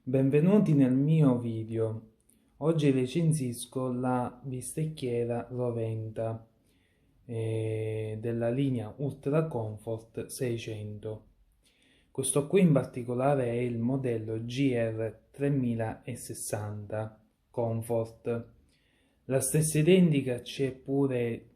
Benvenuti nel mio video. Oggi recensisco la bistecchiera Roventa della linea Ultra Comfort 600. Questo qui in particolare è il modello GR3060 Comfort. La stessa identica c'è pure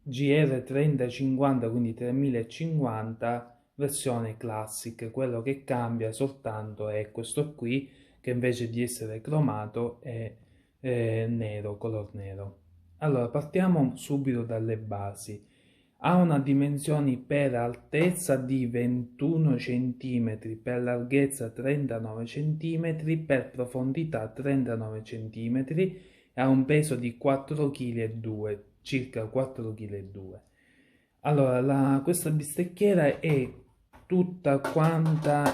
GR3050, quindi 3050 versione classic. Quello che cambia soltanto è questo qui, che invece di essere cromato è nero, color nero. Allora, partiamo subito dalle basi. Ha una dimensioni per altezza di 21 cm, per larghezza 39 cm, per profondità 39 cm e ha un peso di 4,2 kg, circa 4,2 kg. Allora, questa bistecchiera è tutta quanta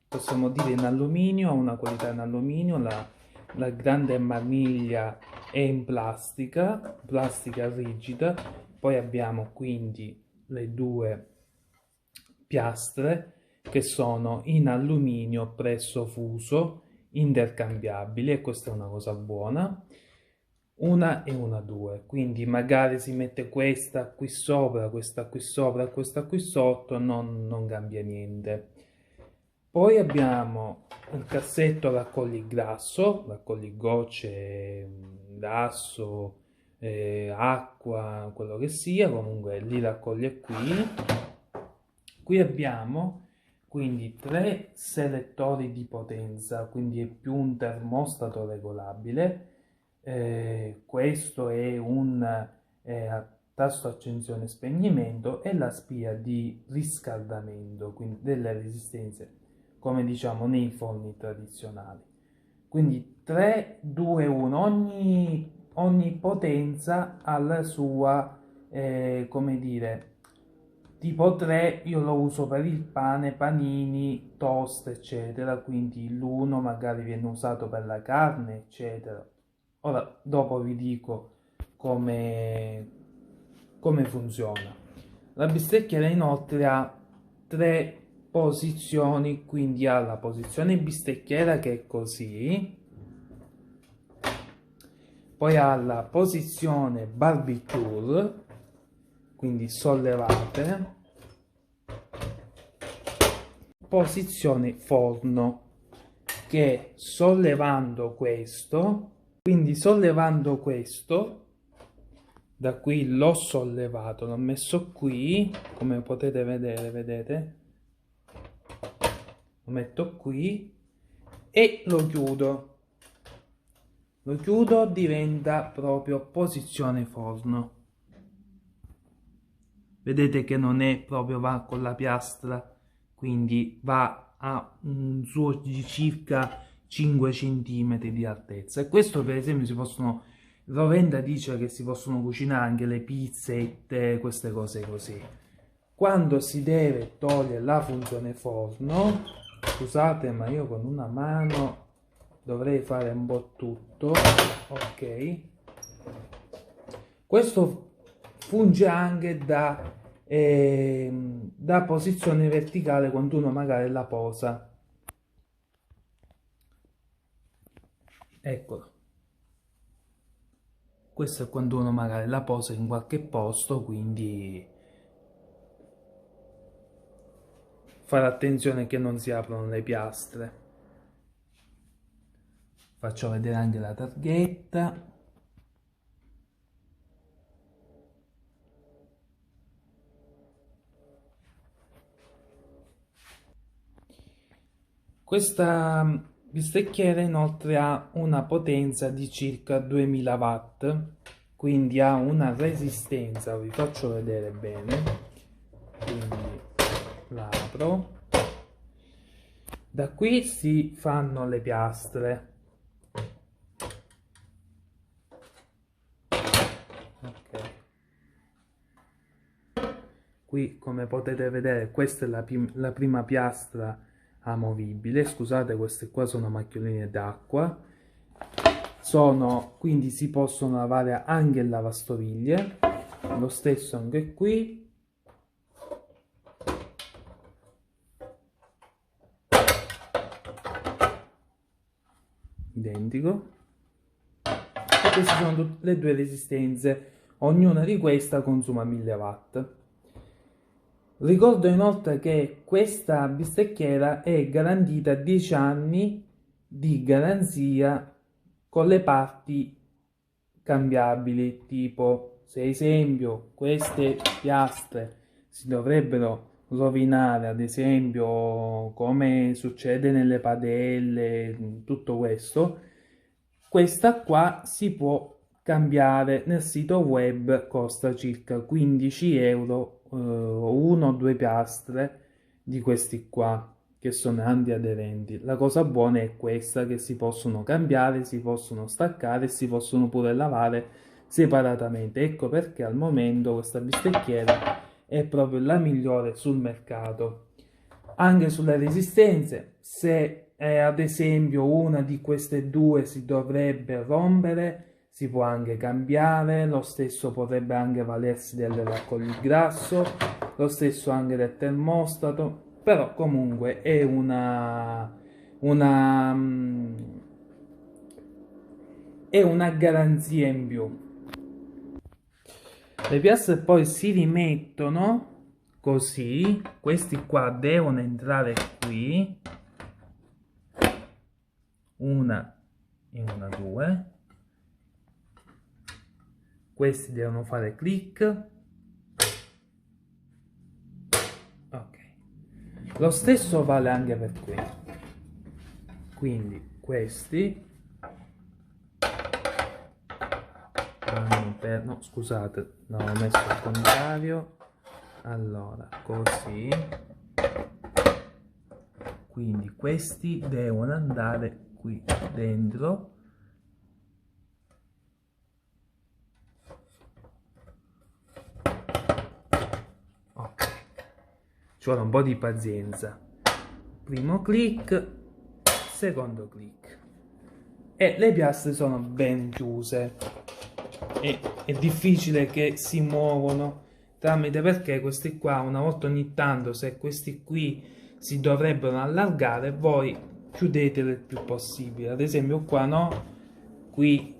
possiamo dire in alluminio, ha una qualità in alluminio, la grande maniglia è in plastica rigida, poi abbiamo quindi le due piastre che sono in alluminio presso fuso, intercambiabili, e questa è una cosa buona. Una e una due, quindi magari si mette questa qui sopra, questa qui sopra e questa qui sotto, non cambia niente. Poi abbiamo il cassetto raccogli grasso, raccogli gocce d'asso, acqua, quello che sia, comunque li raccoglie qui. Qui abbiamo quindi tre selettori di potenza, quindi è più un termostato regolabile. Questo è un tasto accensione e spegnimento, e la spia di riscaldamento, quindi delle resistenze, come diciamo nei forni tradizionali. Quindi 3, 2, 1, ogni potenza ha la sua, come dire, tipo 3 io lo uso per il pane, panini, toast, eccetera, quindi l'1 magari viene usato per la carne, eccetera. Ora, dopo vi dico come funziona. La bistecchiera inoltre ha tre posizioni, quindi ha la posizione bistecchiera che è così, poi ha la posizione barbecue, quindi sollevate, posizione forno, che sollevando questo, quindi sollevando questo, da qui l'ho sollevato, l'ho messo qui, come potete vedere, vedete? Lo metto qui e lo chiudo. Lo chiudo, diventa proprio posizione forno. Vedete che non è proprio, va con la piastra, quindi va a un suo di circa 5 cm di altezza. E questo per esempio si possono, Rovenda dice che si possono cucinare anche le pizzette, queste cose così. Quando si deve togliere la funzione forno, scusate ma io con una mano dovrei fare un po' tutto, ok? Questo funge anche da posizione verticale quando uno magari la posa. Eccolo. Questo è quando uno magari la posa in qualche posto, quindi fare attenzione che non si aprono le piastre. Faccio vedere anche la targhetta. Questa bistecchiera inoltre ha una potenza di circa 2000 watt, quindi ha una resistenza, vi faccio vedere bene, quindi la apro. Da qui si fanno le piastre. Ok. Qui come potete vedere questa è la prima piastra amovibile, scusate, queste qua sono macchioline d'acqua, quindi si possono lavare anche in lavastoviglie, lo stesso anche qui. identico, e queste sono le due resistenze, ognuna di queste consuma 1000 watt. Ricordo inoltre che questa bistecchiera è garantita 10 anni di garanzia con le parti cambiabili, tipo se ad esempio queste piastre si dovrebbero rovinare, ad esempio come succede nelle padelle, tutto questo, questa qua si può cambiare nel sito web, costa circa 15 euro uno o due piastre di questi qua che sono antiaderenti. La cosa buona è questa, che si possono cambiare, si possono staccare e si possono pure lavare separatamente. Ecco perché al momento questa bistecchiera è proprio la migliore sul mercato. Anche sulle resistenze, se ad esempio una di queste due si dovrebbe rompere, si può anche cambiare, lo stesso potrebbe anche valersi del raccogligrasso, lo stesso anche del termostato, però comunque è è una garanzia in più. Le piastre poi si rimettono così, questi qua devono entrare qui, una e una, due, questi devono fare clic, ok, lo stesso vale anche per qui, quindi questi no, scusate, no, ho messo al contrario, allora così, quindi questi devono andare qui dentro, ok, ci vuole un po' di pazienza, primo clic, secondo clic, e le piastre sono ben chiuse, è difficile che si muovono tramite, perché questi qua una volta ogni tanto, se questi qui si dovrebbero allargare, voi chiudetelo il più possibile. Ad esempio qua no, qui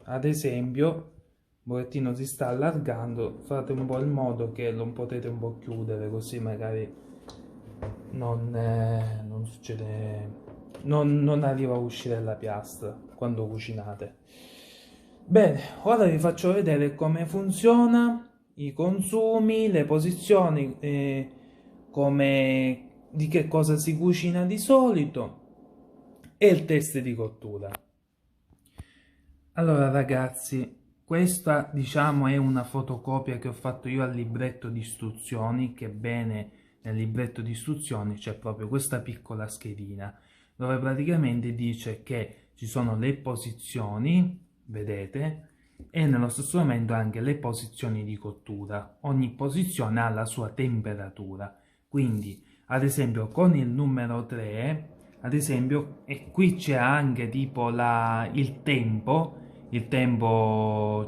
ad esempio un pochettino si sta allargando, fate un po' il modo che lo potete un po' chiudere, così magari non succede, non arriva a uscire la piastra quando cucinate. Bene, ora vi faccio vedere come funziona, i consumi, le posizioni, di che cosa si cucina di solito e il test di cottura. Allora ragazzi, questa diciamo è una fotocopia che ho fatto io al libretto di istruzioni, che bene nel libretto di istruzioni c'è proprio questa piccola schedina dove praticamente dice che ci sono le posizioni, vedete, e nello stesso momento anche le posizioni di cottura. Ogni posizione ha la sua temperatura, quindi ad esempio con il numero 3, ad esempio, e qui c'è anche tipo il tempo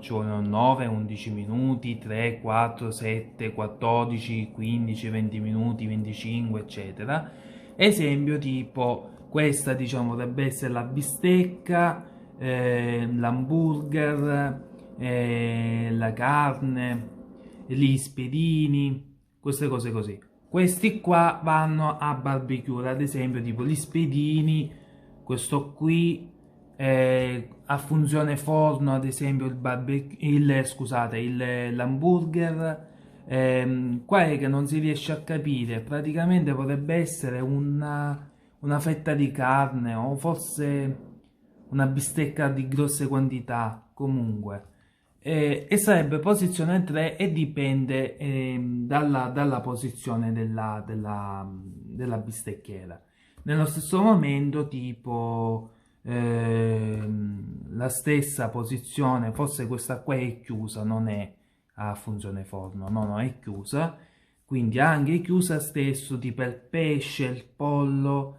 ci vogliono 9, 11 minuti, 3, 4, 7, 14, 15, 20 minuti, 25, eccetera. Esempio tipo, questa diciamo dovrebbe essere la bistecca, l'hamburger, la carne, gli spiedini, queste cose così. Questi qua vanno a barbecue, ad esempio tipo gli spiedini, questo qui a funzione forno, ad esempio l'hamburger, qua è che non si riesce a capire, praticamente potrebbe essere una fetta di carne o forse una bistecca di grosse quantità, comunque. E sarebbe posizione 3 e dipende dalla posizione della bistecchiera. Nello stesso momento, tipo la stessa posizione, forse questa qua è chiusa, non è a funzione forno, no, è chiusa, quindi anche chiusa stesso, tipo il pesce, il pollo,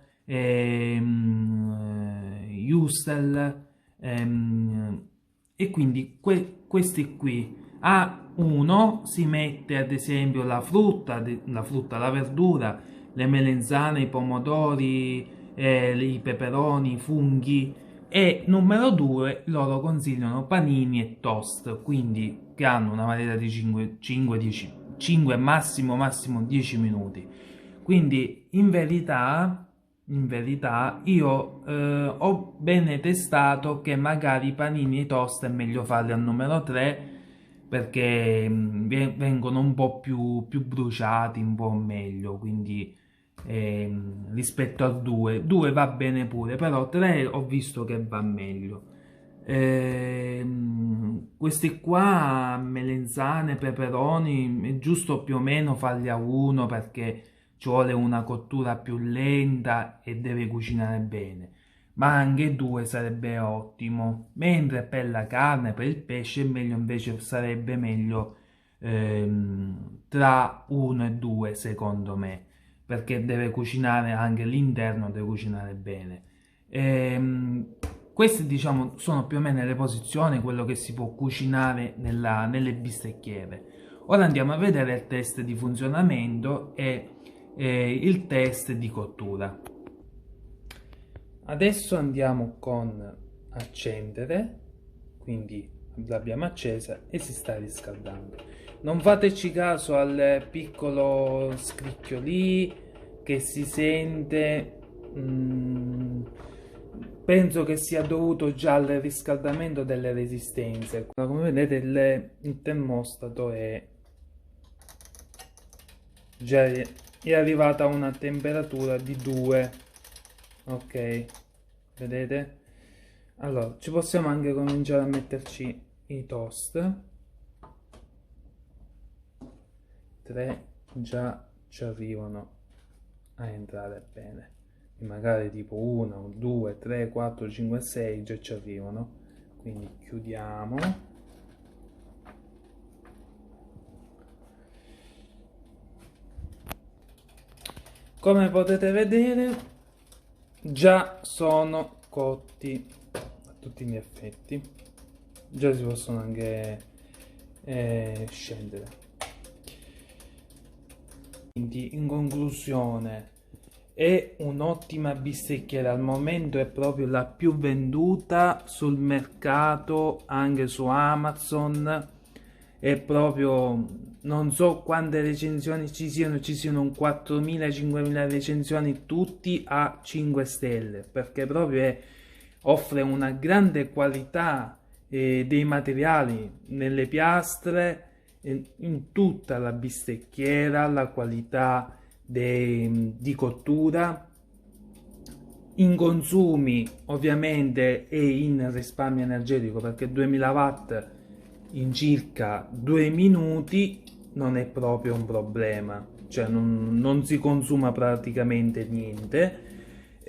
Justel, e quindi questi qui a uno si mette ad esempio la frutta, la verdura, le melenzane, i pomodori, i peperoni, i funghi. E numero 2, loro consigliano panini e toast, quindi che hanno una varietà di 5 massimo 10 minuti. Quindi in verità io ho bene testato che magari i panini e i toast è meglio farli al numero 3 perché vengono un po' più bruciati, un po' meglio, quindi rispetto a 2. 2 va bene pure, però 3 ho visto che va meglio. Questi qua, melenzane, peperoni, è giusto più o meno farli a 1 perché ci vuole una cottura più lenta e deve cucinare bene, ma anche 2 sarebbe ottimo. Mentre per la carne, per il pesce, meglio invece sarebbe meglio tra 1 e 2 secondo me, perché deve cucinare anche l'interno, deve cucinare bene. Queste diciamo sono più o meno le posizioni, quello che si può cucinare nelle bistecchiere. Ora andiamo a vedere il test di funzionamento e il test di cottura. Adesso andiamo con accendere, quindi l'abbiamo accesa e si sta riscaldando. Non fateci caso al piccolo scricchiolì che si sente, penso che sia dovuto già al riscaldamento delle resistenze. Come vedete il termostato è già è arrivata a una temperatura di 2. Ok, vedete? Allora ci possiamo anche cominciare a metterci i toast. 3 già ci arrivano a entrare bene, e magari tipo 1 2 3 4 5 6 già ci arrivano, quindi chiudiamo. Come potete vedere già sono cotti a tutti gli effetti, già si possono anche scendere. Quindi in conclusione è un'ottima bistecchiera, al momento è proprio la più venduta sul mercato, anche su Amazon. È proprio, non so quante recensioni ci siano 4.000-5.000 recensioni, tutti a 5 stelle, perché proprio offre una grande qualità dei materiali nelle piastre, in tutta la bistecchiera, la qualità di cottura, in consumi ovviamente e in risparmio energetico, perché 2000 watt in circa 2 minuti non è proprio un problema, cioè non si consuma praticamente niente.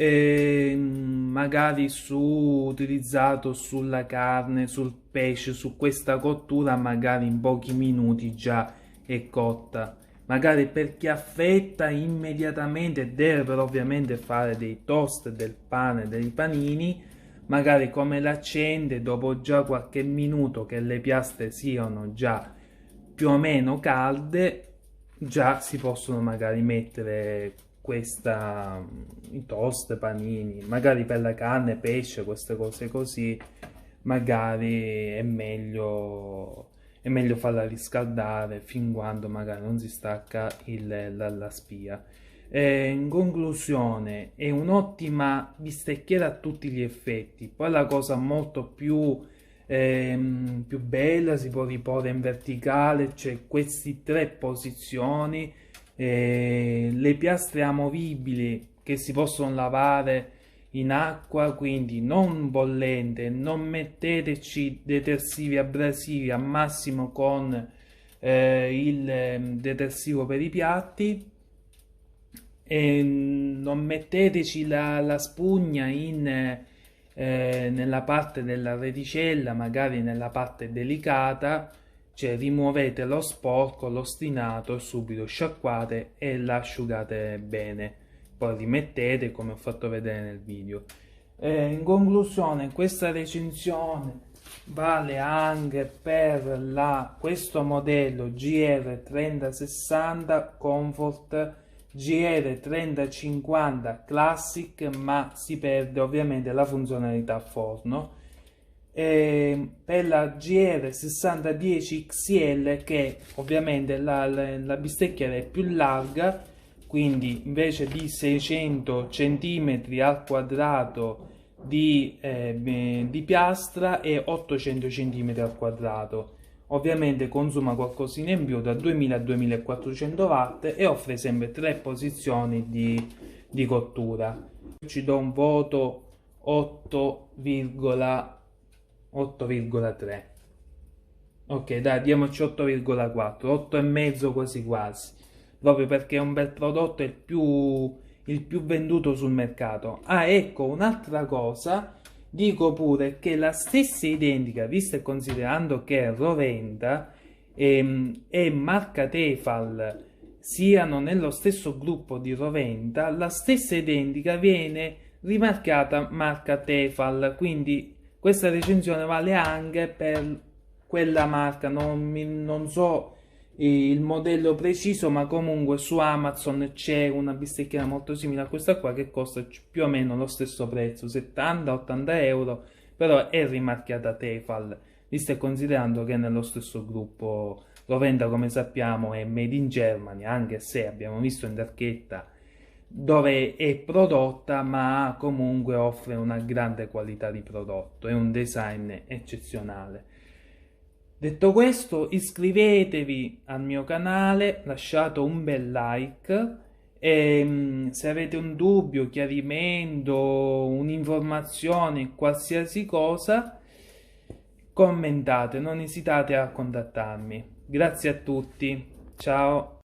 Magari utilizzato sulla carne, sul pesce, su questa cottura magari in pochi minuti già è cotta. Magari per chi affetta immediatamente deve però ovviamente fare dei toast, del pane, dei panini, magari come l'accende dopo già qualche minuto che le piastre siano già più o meno calde, già si possono magari mettere i toast, panini, magari per la carne, pesce, queste cose così, magari è meglio farla riscaldare fin quando magari non si stacca la spia. In conclusione è un'ottima bistecchiera a tutti gli effetti. Poi la cosa molto più bella, si può riporre in verticale, c'è queste 3 posizioni, le piastre amovibili che si possono lavare in acqua, quindi non bollente, non metteteci detersivi abrasivi, al massimo con il detersivo per i piatti, e non metteteci la spugna nella parte della reticella, magari nella parte delicata, cioè rimuovete lo sporco, l'ostinato, subito sciacquate e l'asciugate bene, poi rimettete come ho fatto vedere nel video. In conclusione, questa recensione vale anche per questo modello GR3060 Comfort GR 3050 Classic, ma si perde ovviamente la funzionalità forno. Per la GR 6010 XL, che ovviamente la bistecchiera è più larga, quindi invece di 600 cm al quadrato di piastra è 800 cm al quadrato. Ovviamente consuma qualcosina in più da 2000 a 2400 watt e offre sempre 3 posizioni di cottura. Ci do un voto 8,3. Ok, dai, diamoci 8,4, 8 e mezzo quasi quasi, proprio perché è un bel prodotto, è il più venduto sul mercato. Ah, ecco, un'altra cosa, dico pure che la stessa identica, visto e considerando che Roventa e marca Tefal siano nello stesso gruppo di Roventa, la stessa identica viene rimarcata marca Tefal, quindi questa recensione vale anche per quella marca, non so il modello preciso, ma comunque su Amazon c'è una bistecchiera molto simile a questa qua che costa più o meno lo stesso prezzo, 70-80 euro, però è rimarchiata Tefal, visto e considerando che nello stesso gruppo Rovenda, come sappiamo, è made in Germany, anche se abbiamo visto in darchetta dove è prodotta, ma comunque offre una grande qualità di prodotto e un design eccezionale. Detto questo, iscrivetevi al mio canale, lasciate un bel like e se avete un dubbio, chiarimento, un'informazione, qualsiasi cosa, commentate, non esitate a contattarmi. Grazie a tutti, ciao!